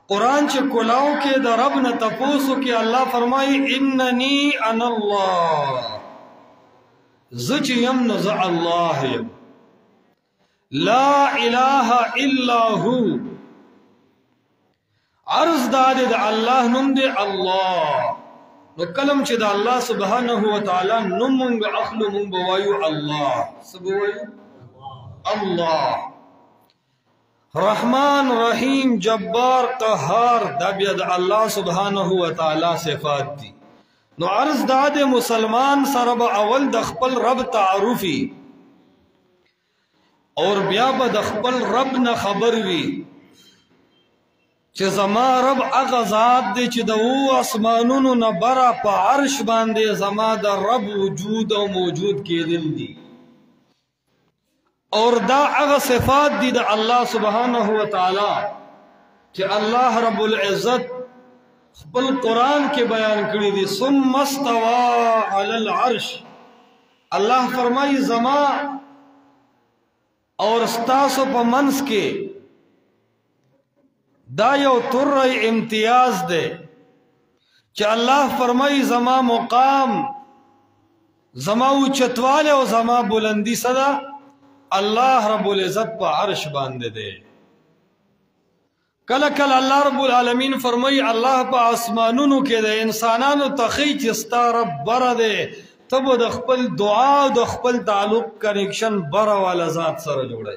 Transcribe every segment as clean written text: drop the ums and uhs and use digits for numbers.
قرآن چه کلاو کے دا رب نا تپوسو کی اللہ فرمائی اننی انا اللہ زچ یم نزع اللہ یم لا الہ الا ہو عرض داد دا اللہ نم دے اللہ نو کلم چه دا اللہ سبحانہ وتعالی نم منگ اخلو منگ بوایو اللہ سبوایو اللہ رحمان رحیم جبار قہار دا بید اللہ سبحانہ وتعالی صفات دی نو عرض داد مسلمان سرب اول دخپل رب تعارفی اور بیا با دخپل رب نا خبر وی چه زما رب اغا ذات دی چه دا او اسمانونو نا برا پا عرش باندے زما دا رب وجود و موجود کی دل دی اور دا اغا صفات دی دا اللہ سبحانہ وتعالی کہ اللہ رب العزت خپل قرآن کے بیان کری دی ثم استوى علی العرش اللہ فرمائی زما اور استاسو پا منس کے دا یو تر امتیاز دے کہ اللہ فرمائی زما مقام زما اوچتوالے و زما بلندی صدا اللہ رب العزت پا عرش باندے دے کل کل اللہ رب العالمین فرمائی اللہ پا آسمانونو کے دے انسانانو تخیچ استا رب برا دے تب دخپل دعا دخپل تعلق کنیکشن برا والا ذات سر جوڑے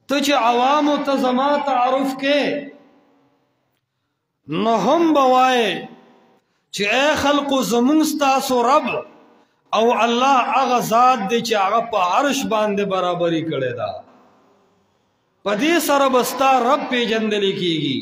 تو چه عوامو تزما تعارف کے نهم بوائے چه اے خلق زمونستاسو رب او اللہ اغا ذات دے چه اغا پا عرش باندے برابری کڑے دا پا دی سر بستا رب پی جندلی کی گی